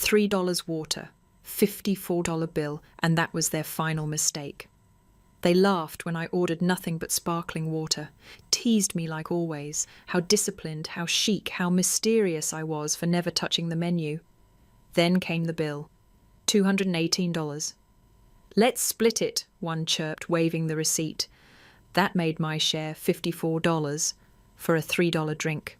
$3 water, $54 bill, and that was their final mistake. They laughed when I ordered nothing but sparkling water, teased me like always, how disciplined, how chic, how mysterious I was for never touching the menu. Then came the bill, $218. "Let's split it," one chirped, waving the receipt. That made my share $54 for a $3 drink.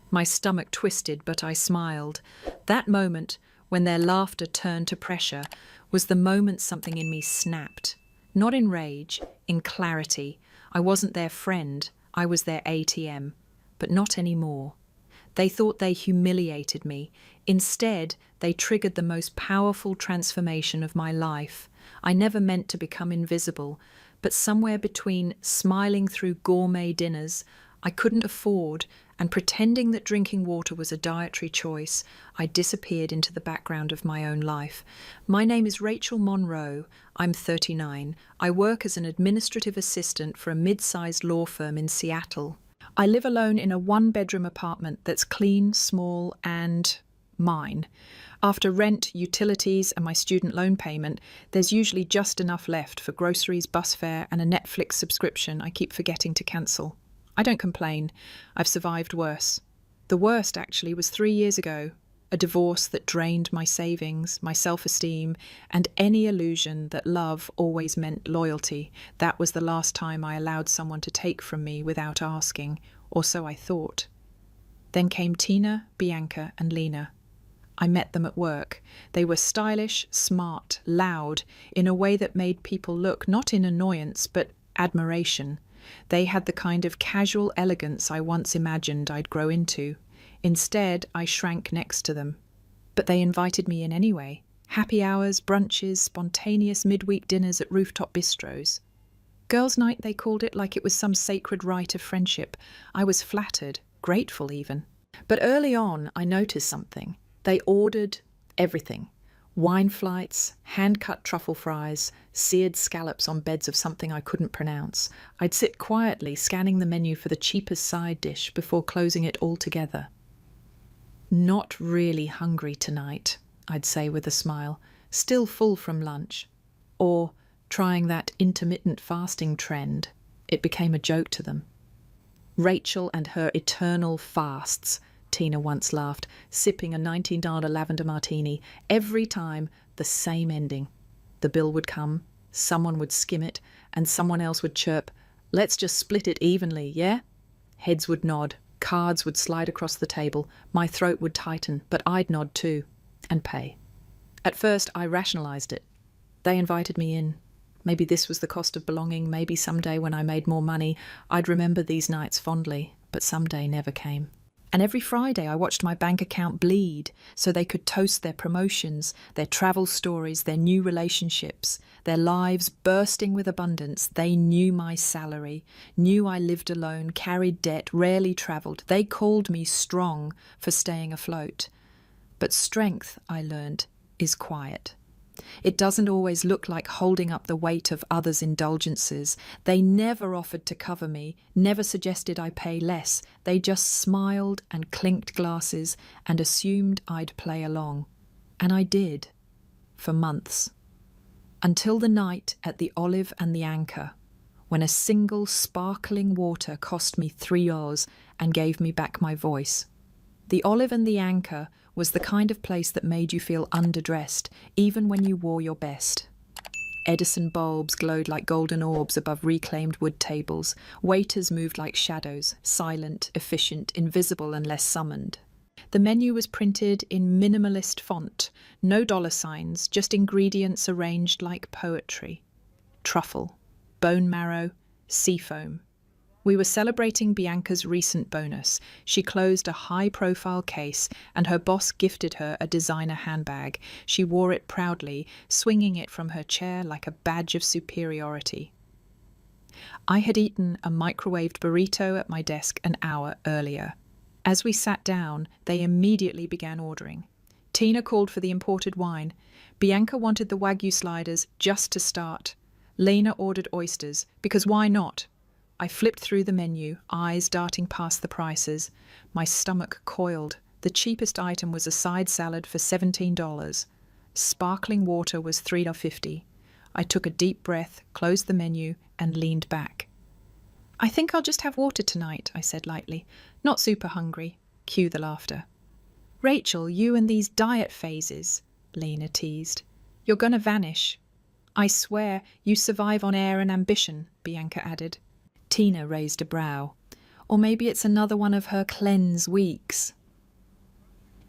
My stomach twisted, but I smiled. That moment, when their laughter turned to pressure, was the moment something in me snapped. Not in rage, in clarity. I wasn't their friend, I was their ATM. But not anymore. They thought they humiliated me. Instead, they triggered the most powerful transformation of my life. I never meant to become invisible, but somewhere between smiling through gourmet dinners I couldn't afford and pretending that drinking water was a dietary choice, I disappeared into the background of my own life. My name is Rachel Monroe. I'm 39. I work as an administrative assistant for a mid-sized law firm in Seattle. I live alone in a one-bedroom apartment that's clean, small, and mine. After rent, utilities, and my student loan payment, there's usually just enough left for groceries, bus fare, and a Netflix subscription I keep forgetting to cancel. I don't complain. I've survived worse. The worst, actually, was 3 years ago. A divorce that drained my savings, my self-esteem, and any illusion that love always meant loyalty. That was the last time I allowed someone to take from me without asking, or so I thought. Then came Tina, Bianca, and Lena. I met them at work. They were stylish, smart, loud, in a way that made people look not in annoyance, but admiration. They had the kind of casual elegance I once imagined I'd grow into. Instead, I shrank next to them. But they invited me in anyway. Happy hours, brunches, spontaneous midweek dinners at rooftop bistros. Girls' night, they called it, like it was some sacred rite of friendship. I was flattered, grateful even. But early on, I noticed something. They ordered everything. Wine flights, hand-cut truffle fries, seared scallops on beds of something I couldn't pronounce. I'd sit quietly scanning the menu for the cheapest side dish before closing it all together. "Not really hungry tonight," I'd say with a smile, "still full from lunch." Or, trying that intermittent fasting trend, it became a joke to them. Rachel and her eternal fasts, Tina once laughed, sipping a $19 lavender martini. Every time, the same ending. The bill would come, someone would skim it, and someone else would chirp, "Let's just split it evenly, yeah?" Heads would nod, cards would slide across the table, my throat would tighten, but I'd nod too, and pay. At first, I rationalized it. They invited me in. Maybe this was the cost of belonging, maybe someday when I made more money, I'd remember these nights fondly, but someday never came. And every Friday I watched my bank account bleed so they could toast their promotions, their travel stories, their new relationships, their lives bursting with abundance. They knew my salary, knew I lived alone, carried debt, rarely travelled. They called me strong for staying afloat. But strength, I learned, is quiet. It doesn't always look like holding up the weight of others' indulgences. They never offered to cover me, never suggested I pay less. They just smiled and clinked glasses and assumed I'd play along. And I did, for months. Until the night at the Olive and the Anchor, when a single sparkling water cost me $3 and gave me back my voice. The Olive and the Anchor was the kind of place that made you feel underdressed, even when you wore your best. Edison bulbs glowed like golden orbs above reclaimed wood tables. Waiters moved like shadows, silent, efficient, invisible unless summoned. The menu was printed in minimalist font, no dollar signs, just ingredients arranged like poetry. Truffle, bone marrow, seafoam. We were celebrating Bianca's recent bonus. She closed a high-profile case, and her boss gifted her a designer handbag. She wore it proudly, swinging it from her chair like a badge of superiority. I had eaten a microwaved burrito at my desk an hour earlier. As we sat down, they immediately began ordering. Tina called for the imported wine. Bianca wanted the Wagyu sliders just to start. Lena ordered oysters, because why not? I flipped through the menu, eyes darting past the prices. My stomach coiled. The cheapest item was a side salad for $17. Sparkling water was $3.50. I took a deep breath, closed the menu, and leaned back. "I think I'll just have water tonight," I said lightly. "Not super hungry." Cue the laughter. "Rachel, you and these diet phases," Lena teased. "You're gonna vanish." "I swear, you survive on air and ambition," Bianca added. Tina raised a brow. "Or maybe it's another one of her cleanse weeks."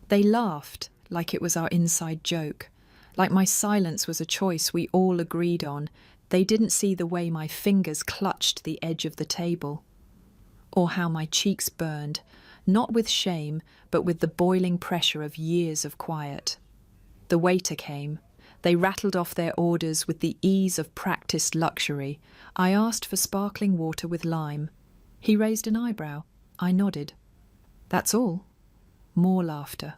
They laughed like it was our inside joke, like my silence was a choice we all agreed on. They didn't see the way my fingers clutched the edge of the table, or how my cheeks burned, not with shame, but with the boiling pressure of years of quiet. The waiter came. They rattled off their orders with the ease of practiced luxury. I asked for sparkling water with lime. He raised an eyebrow. I nodded. That's all. More laughter.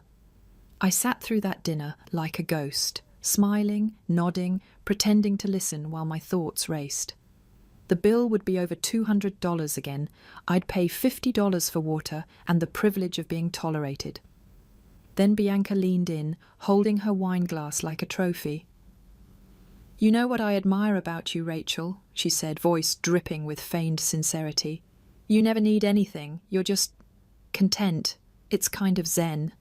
I sat through that dinner like a ghost, smiling, nodding, pretending to listen while my thoughts raced. The bill would be over $200 again. I'd pay $50 for water and the privilege of being tolerated. Then Bianca leaned in, holding her wine glass like a trophy. "You know what I admire about you, Rachel," she said, voice dripping with feigned sincerity. "You never need anything. You're just content. It's kind of zen."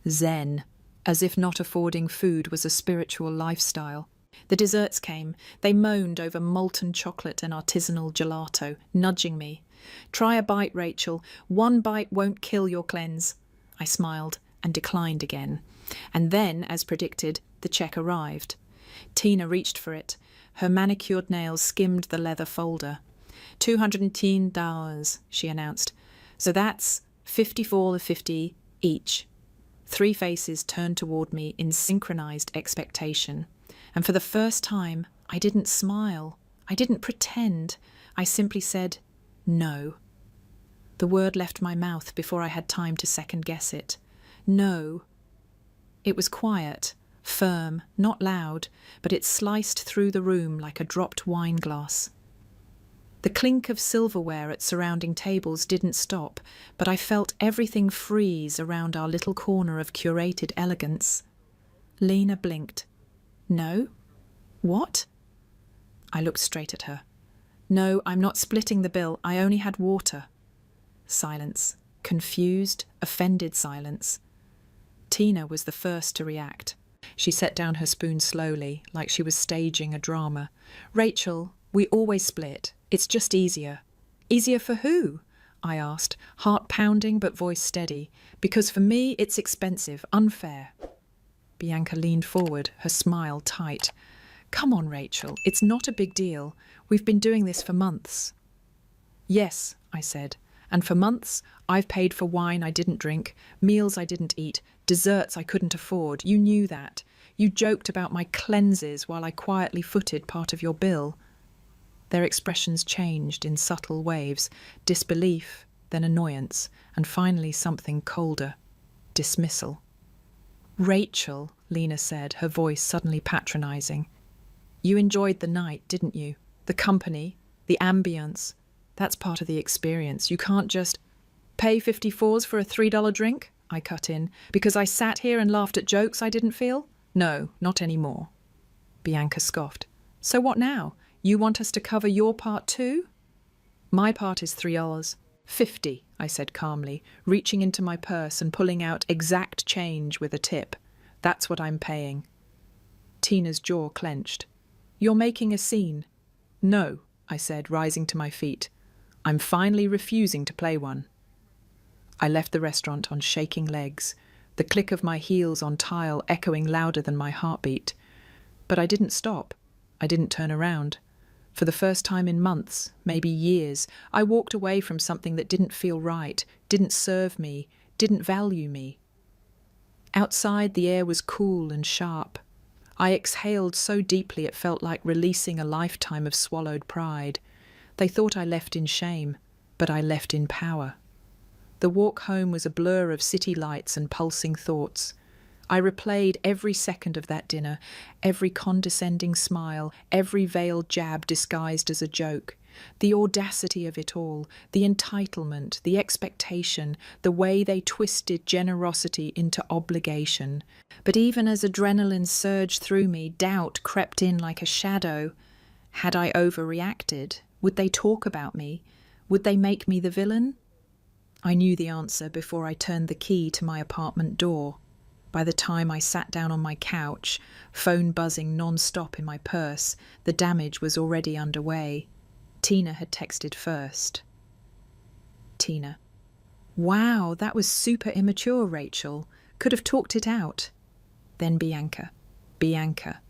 Zen, as if not affording food was a spiritual lifestyle. The desserts came. They moaned over molten chocolate and artisanal gelato, nudging me. "Try a bite, Rachel. One bite won't kill your cleanse." I smiled and declined again. And then, as predicted, the check arrived. Tina reached for it. Her manicured nails skimmed the leather folder. $210, she announced. "So that's $54.50 each." Three faces turned toward me in synchronized expectation. And for the first time, I didn't smile. I didn't pretend. I simply said, "No." The word left my mouth before I had time to second-guess it. No. It was quiet, firm, not loud, but it sliced through the room like a dropped wine glass. The clink of silverware at surrounding tables didn't stop, but I felt everything freeze around our little corner of curated elegance. Lena blinked. "No? What?" I looked straight at her. "No, I'm not splitting the bill. I only had water." Silence. Confused, offended silence. Tina was the first to react. She set down her spoon slowly, like she was staging a drama. "Rachel, we always split. It's just easier." "Easier for who?" I asked, heart pounding but voice steady. "Because for me, it's expensive, unfair." Bianca leaned forward, her smile tight. "Come on, Rachel, it's not a big deal. We've been doing this for months." "Yes," I said, "and for months I've paid for wine I didn't drink, meals I didn't eat, desserts I couldn't afford. You knew that. You joked about my cleanses while I quietly footed part of your bill." Their expressions changed in subtle waves, disbelief, then annoyance, and finally something colder, dismissal. "Rachel," Lena said, her voice suddenly patronizing. "You enjoyed the night, didn't you? The company, the ambience. That's part of the experience. You can't just pay 54s for a $3 drink," I cut in, "because I sat here and laughed at jokes I didn't feel? No, not anymore." Bianca scoffed. "So what now? You want us to cover your part too?" "My part is $3.50, I said calmly, reaching into my purse and pulling out exact change with a tip. "That's what I'm paying." Tina's jaw clenched. "You're making a scene." "No," I said, rising to my feet. "I'm finally refusing to play one." I left the restaurant on shaking legs, the click of my heels on tile echoing louder than my heartbeat. But I didn't stop. I didn't turn around. For the first time in months, maybe years, I walked away from something that didn't feel right, didn't serve me, didn't value me. Outside, the air was cool and sharp. I exhaled so deeply it felt like releasing a lifetime of swallowed pride. They thought I left in shame, but I left in power. The walk home was a blur of city lights and pulsing thoughts. I replayed every second of that dinner, every condescending smile, every veiled jab disguised as a joke. The audacity of it all, the entitlement, the expectation, the way they twisted generosity into obligation. But even as adrenaline surged through me, doubt crept in like a shadow. Had I overreacted? Would they talk about me? Would they make me the villain? I knew the answer before I turned the key to my apartment door. By the time I sat down on my couch, phone buzzing non-stop in my purse, the damage was already underway. Tina had texted first. Tina: "Wow, that was super immature, Rachel. Could have talked it out." Then Bianca: "Bianca,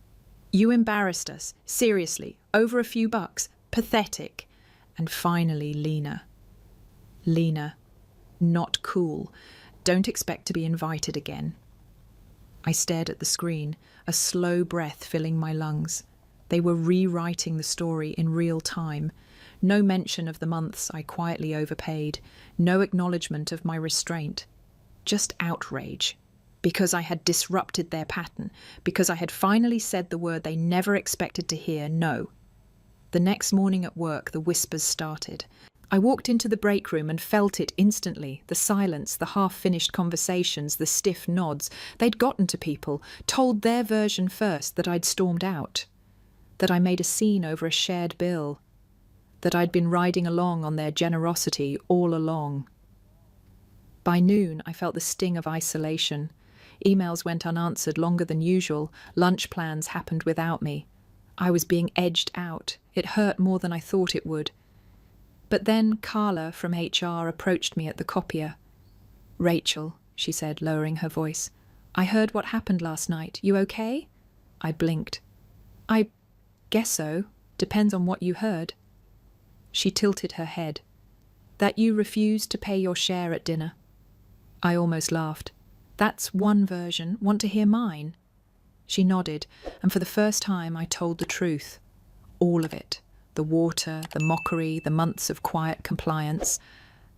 you embarrassed us. Seriously, over a few bucks. Pathetic." And finally, Lena: "Lena, not cool. Don't expect to be invited again." I stared at the screen, a slow breath filling my lungs. They were rewriting the story in real time. No mention of the months I quietly overpaid, no acknowledgement of my restraint. Just outrage. Because I had disrupted their pattern, because I had finally said the word they never expected to hear, no. The next morning at work, the whispers started. I walked into the break room and felt it instantly, the silence, the half-finished conversations, the stiff nods. They'd gotten to people, told their version first, that I'd stormed out, that I made a scene over a shared bill, that I'd been riding along on their generosity all along. By noon, I felt the sting of isolation. Emails went unanswered longer than usual. Lunch plans happened without me. I was being edged out. It hurt more than I thought it would. But then Carla from HR approached me at the copier. "Rachel," she said, lowering her voice, "I heard what happened last night. You okay?" I blinked. "I guess so. Depends on what you heard." She tilted her head. "That you refused to pay your share at dinner." I almost laughed. "That's one version. Want to hear mine?" She nodded, and for the first time I told the truth. All of it. The water, the mockery, the months of quiet compliance,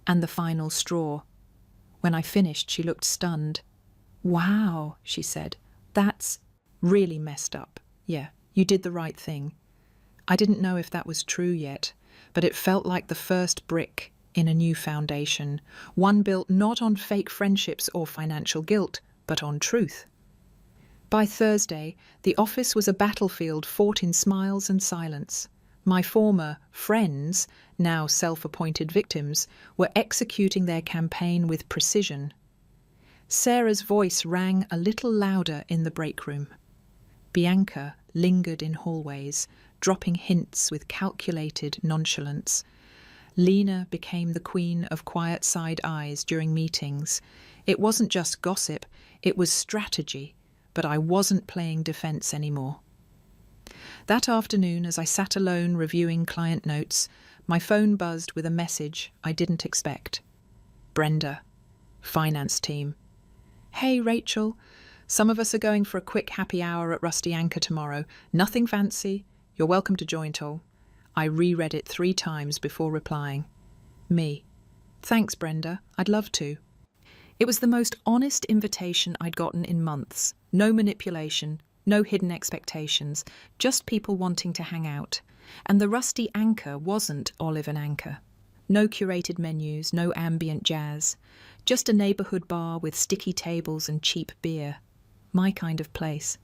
and the final straw. When I finished, she looked stunned. "Wow," she said. "That's really messed up. Yeah, you did the right thing." I didn't know if that was true yet, but it felt like the first brick in a new foundation, one built not on fake friendships or financial guilt, but on truth. By Thursday, the office was a battlefield fought in smiles and silence. My former friends, now self-appointed victims, were executing their campaign with precision. Sarah's voice rang a little louder in the break room. Bianca lingered in hallways, dropping hints with calculated nonchalance. Lena became the queen of quiet side eyes during meetings. It wasn't just gossip, it was strategy, but I wasn't playing defense anymore. That afternoon, as I sat alone reviewing client notes, my phone buzzed with a message I didn't expect. Brenda, finance team. "Hey, Rachel. Some of us are going for a quick happy hour at Rusty Anchor tomorrow. Nothing fancy. You're welcome to join all." I reread it 3 times before replying. Me. "Thanks, Brenda. I'd love to." It was the most honest invitation I'd gotten in months. No manipulation, no hidden expectations, just people wanting to hang out. And the Rusty Anchor wasn't Olive and Anchor. No curated menus, no ambient jazz. Just a neighbourhood bar with sticky tables and cheap beer. My kind of place.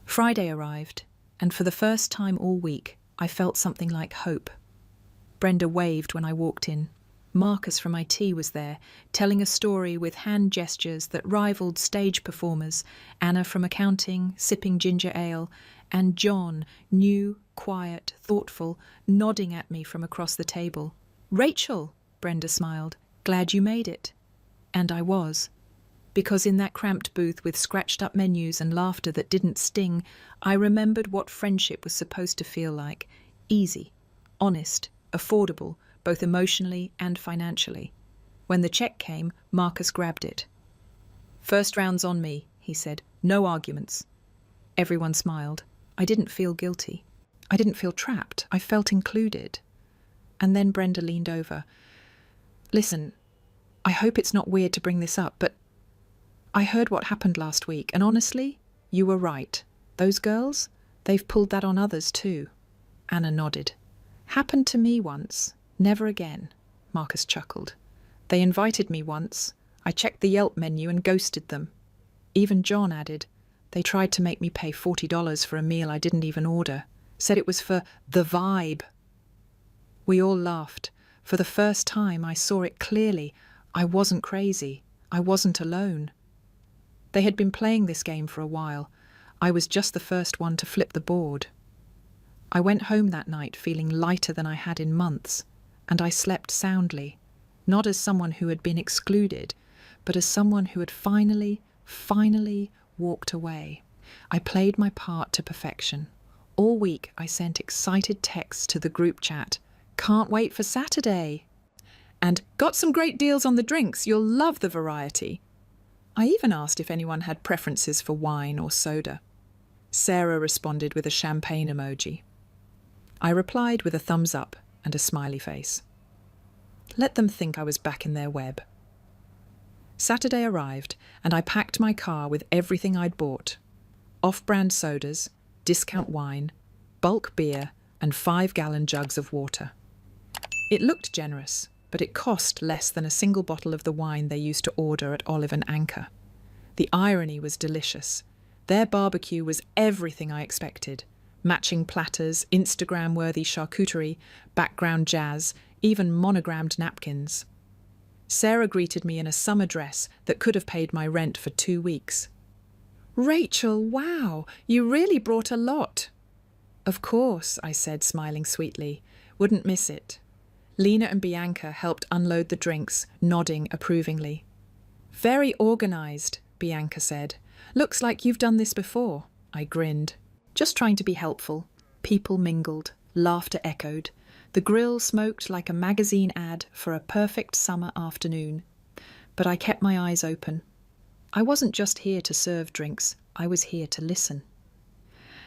Friday arrived, and for the first time all week, I felt something like hope. Brenda waved when I walked in. Marcus from IT was there, telling a story with hand gestures that rivaled stage performers, Anna from accounting, sipping ginger ale, and John, new, quiet, thoughtful, nodding at me from across the table. "Rachel," Brenda smiled, "glad you made it." And I was. Because in that cramped booth with scratched-up menus and laughter that didn't sting, I remembered what friendship was supposed to feel like. Easy, honest, affordable, both emotionally and financially. When the check came, Marcus grabbed it. "First round's on me," he said. "No arguments." Everyone smiled. I didn't feel guilty. I didn't feel trapped. I felt included. And then Brenda leaned over. "Listen, I hope it's not weird to bring this up, but I heard what happened last week, and honestly, you were right. Those girls, they've pulled that on others too." Anna nodded. Happened to me once. Never again, Marcus chuckled. They invited me once. I checked the Yelp menu and ghosted them. Even John added, they tried to make me pay $40 for a meal I didn't even order. Said it was for the vibe. We all laughed. For the first time, I saw it clearly. I wasn't crazy. I wasn't alone. They had been playing this game for a while. I was just the first one to flip the board. I went home that night feeling lighter than I had in months, and I slept soundly, not as someone who had been excluded, but as someone who had finally walked away. I played my part to perfection. All week I sent excited texts to the group chat. Can't wait for Saturday. And got some great deals on the drinks. You'll love the variety. I even asked if anyone had preferences for wine or soda. Sarah responded with a champagne emoji. I replied with a thumbs up and a smiley face. Let them think I was back in their web. Saturday arrived, and I packed my car with everything I'd bought. Off-brand sodas, discount wine, bulk beer, and 5-gallon jugs of water. It looked generous, but it cost less than a single bottle of the wine they used to order at Olive and Anchor. The irony was delicious. Their barbecue was everything I expected. Matching platters, Instagram-worthy charcuterie, background jazz, even monogrammed napkins. Sarah greeted me in a summer dress that could have paid my rent for 2 weeks. Rachel, wow, you really brought a lot. Of course, I said, smiling sweetly. Wouldn't miss it. Lena and Bianca helped unload the drinks, nodding approvingly. Very organised, Bianca said. Looks like you've done this before. I grinned. Just trying to be helpful. People mingled. Laughter echoed. The grill smoked like a magazine ad for a perfect summer afternoon. But I kept my eyes open. I wasn't just here to serve drinks. I was here to listen.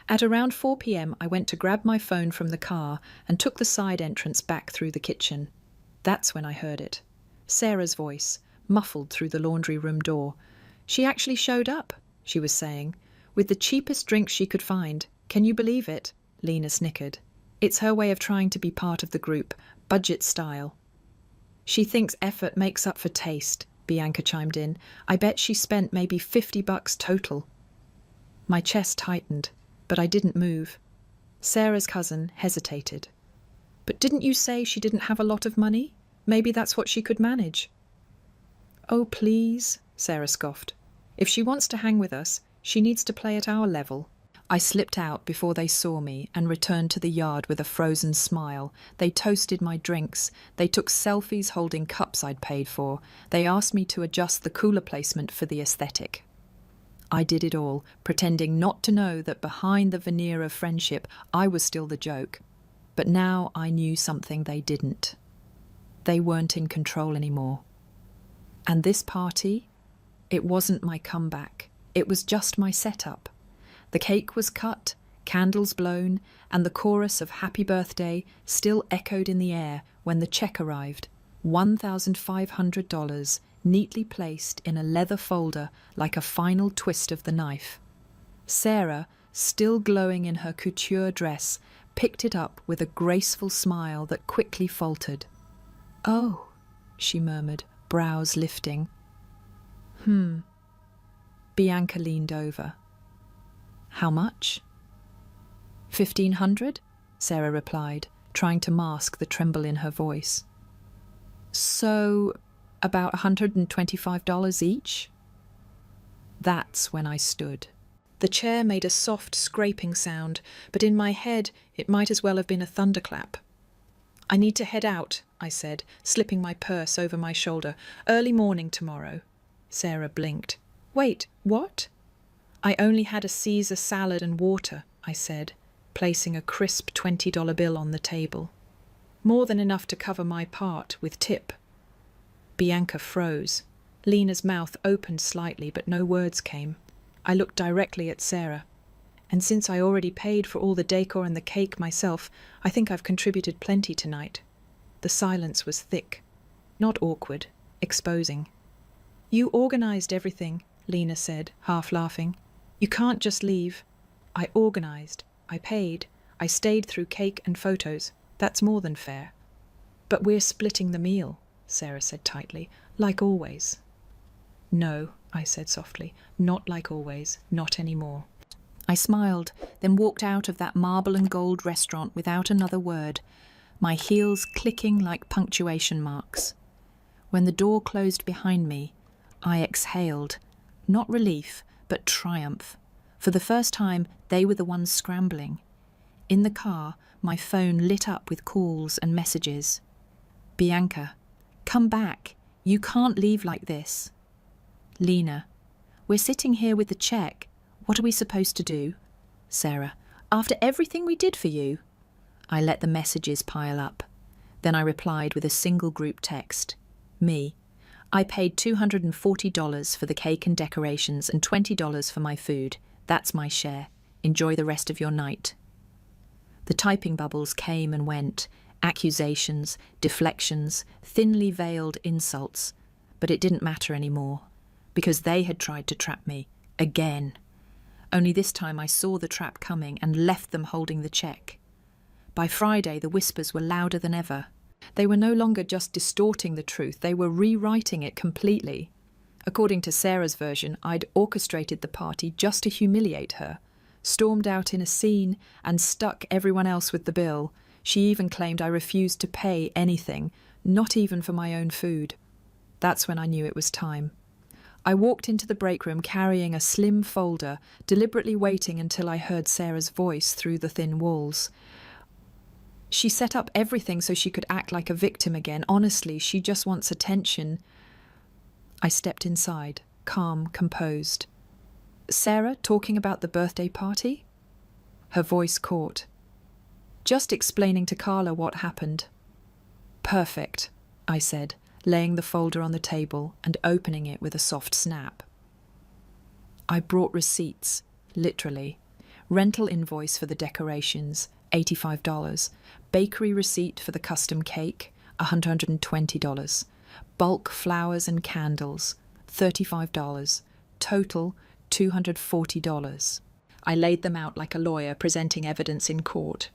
At around 4 p.m, I went to grab my phone from the car and took the side entrance back through the kitchen. That's when I heard it. Sarah's voice, muffled through the laundry room door. She actually showed up, she was saying, with the cheapest drinks she could find. Can you believe it? Lena snickered. It's her way of trying to be part of the group, budget style. She thinks effort makes up for taste, Bianca chimed in. I bet she spent maybe $50 total. My chest tightened, but I didn't move. Sarah's cousin hesitated. But didn't you say she didn't have a lot of money? Maybe that's what she could manage. Oh, please, Sarah scoffed. If she wants to hang with us, she needs to play at our level. I slipped out before they saw me and returned to the yard with a frozen smile. They toasted my drinks. They took selfies holding cups I'd paid for. They asked me to adjust the cooler placement for the aesthetic. I did it all, pretending not to know that behind the veneer of friendship, I was still the joke. But now I knew something they didn't. They weren't in control anymore. And this party, it wasn't my comeback. It was just my setup. The cake was cut, candles blown, and the chorus of Happy Birthday still echoed in the air when the check arrived. $1,500, neatly placed in a leather folder like a final twist of the knife. Sarah, still glowing in her couture dress, picked it up with a graceful smile that quickly faltered. Oh, she murmured, brows lifting. Bianca leaned over. How much? 1,500? Sarah replied, trying to mask the tremble in her voice. So, about $125 each? That's when I stood. The chair made a soft scraping sound, but in my head it might as well have been a thunderclap. I need to head out, I said, slipping my purse over my shoulder. Early morning tomorrow. Sarah blinked. Wait, what? I only had a Caesar salad and water, I said, placing a crisp $20 bill on the table. More than enough to cover my part, with tip. Bianca froze. Lena's mouth opened slightly, but no words came. I looked directly at Sarah. And since I already paid for all the decor and the cake myself, I think I've contributed plenty tonight. The silence was thick, not awkward, exposing. You organised everything, Lena said, half laughing. You can't just leave. I organised. I paid. I stayed through cake and photos. That's more than fair. But we're splitting the meal, Sarah said tightly, like always. No, I said softly, not like always, not anymore. I smiled, then walked out of that marble and gold restaurant without another word, my heels clicking like punctuation marks. When the door closed behind me, I exhaled, not relief, but triumph. For the first time, they were the ones scrambling. In the car, my phone lit up with calls and messages. Bianca, come back. You can't leave like this. Lena, we're sitting here with the check. What are we supposed to do? Sarah, after everything we did for you? I let the messages pile up. Then I replied with a single group text. Me. I paid $240 for the cake and decorations and $20 for my food. That's my share. Enjoy the rest of your night. The typing bubbles came and went, accusations, deflections, thinly veiled insults. But it didn't matter anymore, because they had tried to trap me, again. Only this time I saw the trap coming and left them holding the check. By Friday, the whispers were louder than ever. They were no longer just distorting the truth, they were rewriting it completely. According to Sarah's version, I'd orchestrated the party just to humiliate her, stormed out in a scene and stuck everyone else with the bill. She even claimed I refused to pay anything, not even for my own food. That's when I knew it was time. I walked into the break room carrying a slim folder, deliberately waiting until I heard Sarah's voice through the thin walls. She set up everything so she could act like a victim again. Honestly, she just wants attention. I stepped inside, calm, composed. Sarah talking about the birthday party? Her voice caught. Just explaining to Carla what happened. Perfect, I said, laying the folder on the table and opening it with a soft snap. I brought receipts, literally. Rental invoice for the decorations, $85. Bakery receipt for the custom cake, $120. Bulk flowers and candles, $35. Total, $240. I laid them out like a lawyer presenting evidence in court.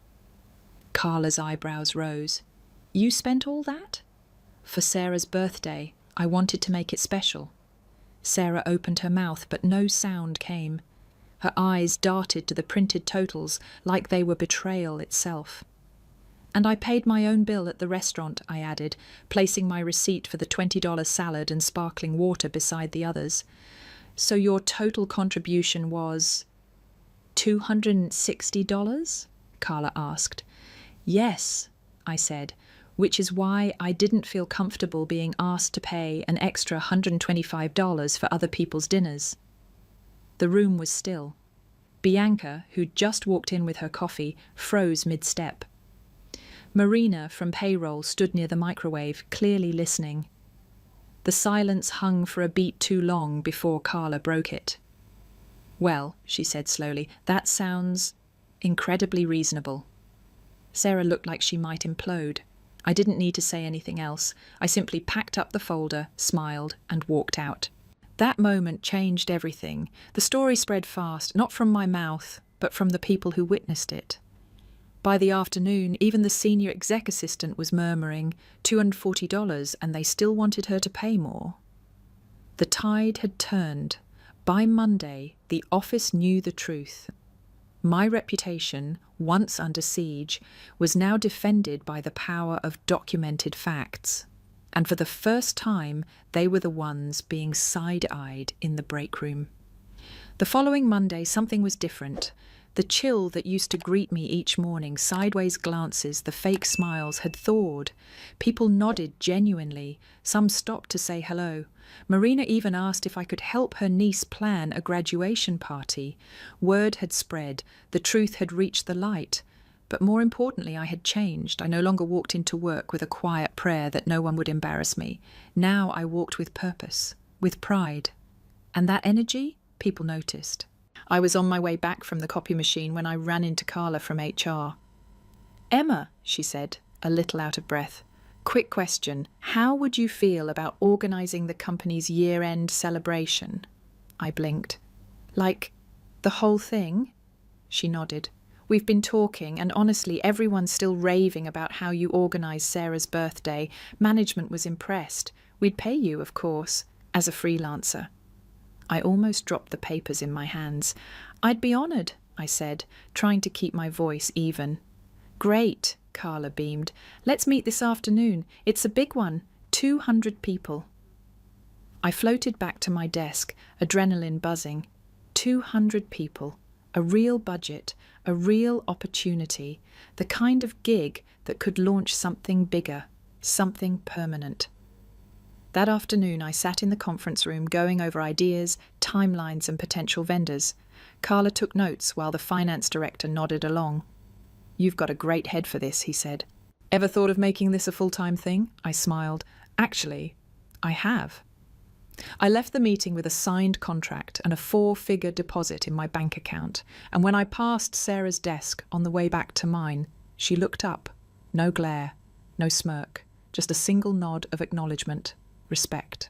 Carla's eyebrows rose. You spent all that? For Sarah's birthday, I wanted to make it special. Sarah opened her mouth, but no sound came. Her eyes darted to the printed totals like they were betrayal itself. And I paid my own bill at the restaurant, I added, placing my receipt for the $20 salad and sparkling water beside the others. So your total contribution was $260? Carla asked. Yes, I said, which is why I didn't feel comfortable being asked to pay an extra $125 for other people's dinners. The room was still. Bianca, who'd just walked in with her coffee, froze mid-step. Marina from payroll stood near the microwave, clearly listening. The silence hung for a beat too long before Carla broke it. Well, she said slowly, that sounds incredibly reasonable. Sarah looked like she might implode. I didn't need to say anything else. I simply packed up the folder, smiled, and walked out. That moment changed everything. The story spread fast, not from my mouth, but from the people who witnessed it. By the afternoon, even the senior exec assistant was murmuring $240, and they still wanted her to pay more. The tide had turned. By Monday, the office knew the truth. My reputation, once under siege, was now defended by the power of documented facts. And for the first time, they were the ones being side-eyed in the break room. The following Monday, something was different. The chill that used to greet me each morning, sideways glances, the fake smiles, had thawed. People nodded genuinely. Some stopped to say hello. Marina even asked if I could help her niece plan a graduation party. Word had spread. The truth had reached the light. But more importantly, I had changed. I no longer walked into work with a quiet prayer that no one would embarrass me. Now I walked with purpose, with pride. And that energy, people noticed. I was on my way back from the copy machine when I ran into Carla from HR. Emma, she said, a little out of breath. Quick question. How would you feel about organising the company's year-end celebration? I blinked. Like, the whole thing? She nodded. We've been talking, and honestly, everyone's still raving about how you organised Sarah's birthday. Management was impressed. We'd pay you, of course, as a freelancer. I almost dropped the papers in my hands. I'd be honoured, I said, trying to keep my voice even. Great, Carla beamed. Let's meet this afternoon. It's a big one. 200 people. I floated back to my desk, adrenaline buzzing. 200 people. A real budget, a real opportunity, the kind of gig that could launch something bigger, something permanent. That afternoon, I sat in the conference room going over ideas, timelines, and potential vendors. Carla took notes while the finance director nodded along. "You've got a great head for this," he said. "Ever thought of making this a full-time thing?" I smiled. "Actually, I have." I left the meeting with a signed contract and a 4-figure deposit in my bank account, and when I passed Sarah's desk on the way back to mine, she looked up. No glare, no smirk, just a single nod of acknowledgement, respect.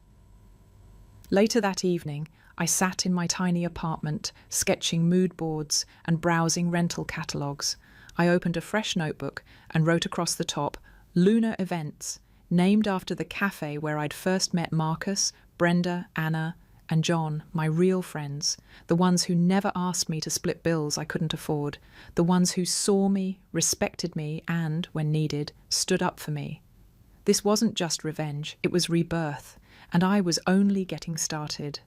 Later that evening, I sat in my tiny apartment, sketching mood boards and browsing rental catalogues. I opened a fresh notebook and wrote across the top, "Lunar Events," named after the cafe where I'd first met Marcus, Brenda, Anna, and John, my real friends, the ones who never asked me to split bills I couldn't afford, the ones who saw me, respected me, and, when needed, stood up for me. This wasn't just revenge, it was rebirth, and I was only getting started.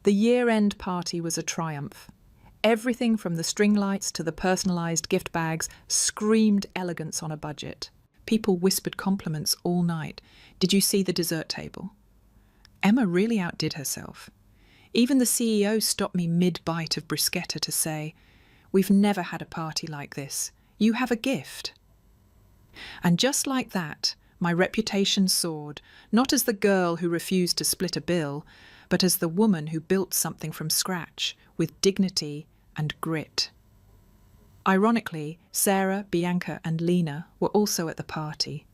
The year-end party was a triumph. Everything from the string lights to the personalised gift bags screamed elegance on a budget. People whispered compliments all night. "Did you see the dessert table?" Emma really outdid herself. Even the CEO stopped me mid-bite of bruschetta to say, "We've never had a party like this. You have a gift." And just like that, my reputation soared, not as the girl who refused to split a bill, but as the woman who built something from scratch, with dignity and grit. Ironically, Sarah, Bianca, and Lena were also at the party.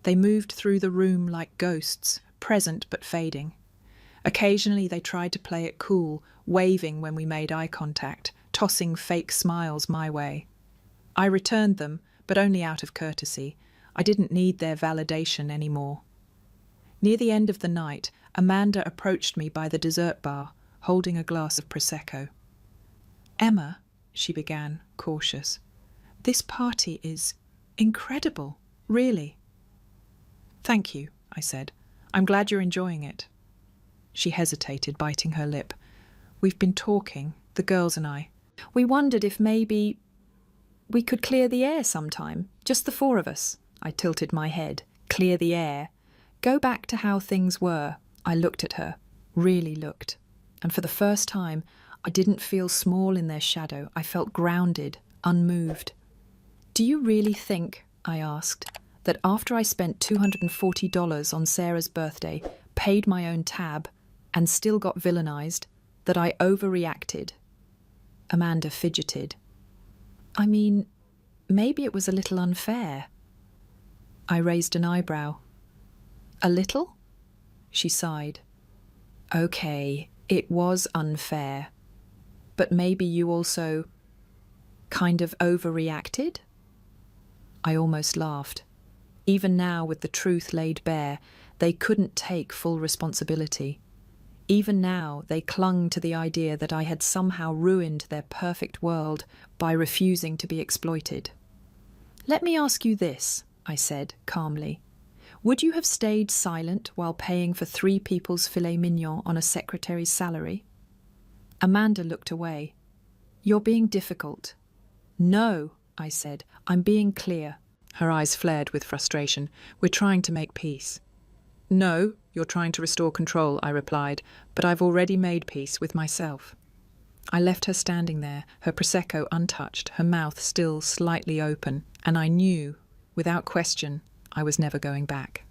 They moved through the room like ghosts, present but fading. Occasionally they tried to play it cool, waving when we made eye contact, tossing fake smiles my way. I returned them, but only out of courtesy. I didn't need their validation anymore. Near the end of the night, Amanda approached me by the dessert bar, holding a glass of Prosecco. "Emma," she began, cautious, "this party is incredible, really." "Thank you," I said. "I'm glad you're enjoying it." She hesitated, biting her lip. "We've been talking, the girls and I. We wondered if maybe we could clear the air sometime, just the 4 of us." I tilted my head. "Clear the air? Go back to how things were." I looked at her, really looked. And for the first time, I didn't feel small in their shadow. I felt grounded, unmoved. "Do you really think," I asked, "that after I spent $240 on Sarah's birthday, paid my own tab, and still got villainized, that I overreacted?" Amanda fidgeted. "I mean, maybe it was a little unfair." I raised an eyebrow. "A little?" She sighed. "Okay, it was unfair. But maybe you also kind of overreacted?" I almost laughed. Even now, with the truth laid bare, they couldn't take full responsibility. Even now, they clung to the idea that I had somehow ruined their perfect world by refusing to be exploited. "Let me ask you this," I said calmly. "Would you have stayed silent while paying for 3 people's filet mignon on a secretary's salary?" Amanda looked away. "You're being difficult." "No," I said. "I'm being clear." Her eyes flared with frustration. "We're trying to make peace." "No, you're trying to restore control," I replied, "but I've already made peace with myself." I left her standing there, her Prosecco untouched, her mouth still slightly open, and I knew, without question, I was never going back.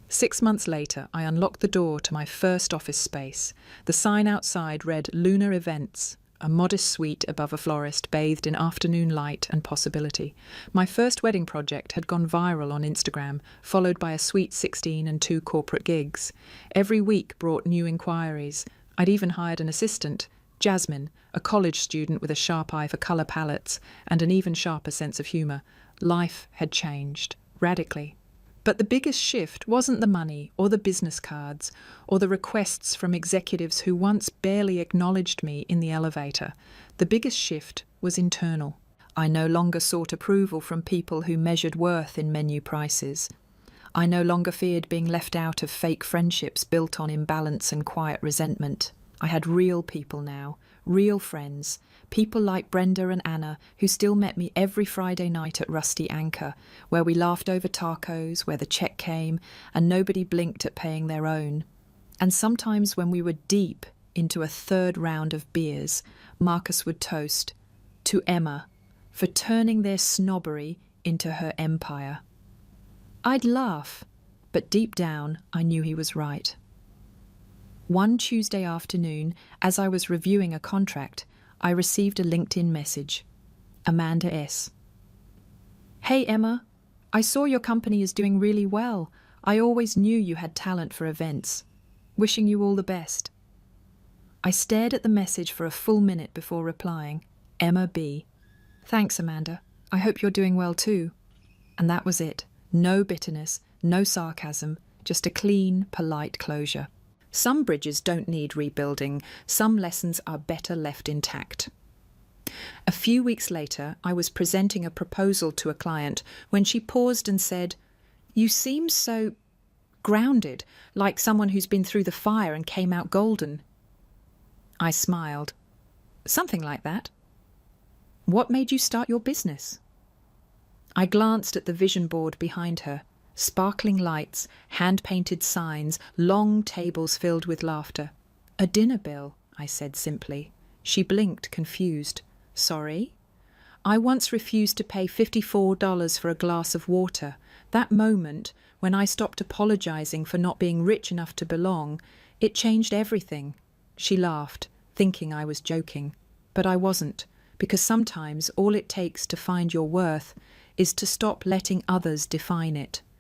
6 months later, I unlocked the door to my first office space. The sign outside read "Lunar Events," a modest suite above a florist bathed in afternoon light and possibility. My first wedding project had gone viral on Instagram, followed by a sweet 16 and 2 corporate gigs. Every week brought new inquiries. I'd even hired an assistant, Jasmine, a college student with a sharp eye for colour palettes and an even sharper sense of humour. Life had changed, radically. But the biggest shift wasn't the money or the business cards or the requests from executives who once barely acknowledged me in the elevator. The biggest shift was internal. I no longer sought approval from people who measured worth in menu prices. I no longer feared being left out of fake friendships built on imbalance and quiet resentment. I had real people now, real friends, people like Brenda and Anna who still met me every Friday night at Rusty Anchor, where we laughed over tacos, where the check came and nobody blinked at paying their own. And sometimes when we were deep into a third round of beers, Marcus would toast to Emma for turning their snobbery into her empire. I'd laugh, but deep down I knew he was right. One Tuesday afternoon, as I was reviewing a contract, I received a LinkedIn message. Amanda S. Hey Emma, I saw your company is doing really well. I always knew you had talent for events. Wishing you all the best. I stared at the message for a full minute before replying. Emma B. Thanks, Amanda. I hope you're doing well too. And that was it. No bitterness, no sarcasm, just a clean, polite closure. Some bridges don't need rebuilding. Some lessons are better left intact. A few weeks later, I was presenting a proposal to a client when she paused and said, "You seem so grounded, like someone who's been through the fire and came out golden." I smiled. Something like that. What made you start your business? I glanced at the vision board behind her. Sparkling lights, hand-painted signs, long tables filled with laughter. A dinner bill, I said simply. She blinked, confused. Sorry? I once refused to pay $54 for a glass of water. That moment, when I stopped apologizing for not being rich enough to belong, it changed everything. She laughed, thinking I was joking. But I wasn't, because sometimes all it takes to find your worth is to stop letting others define it.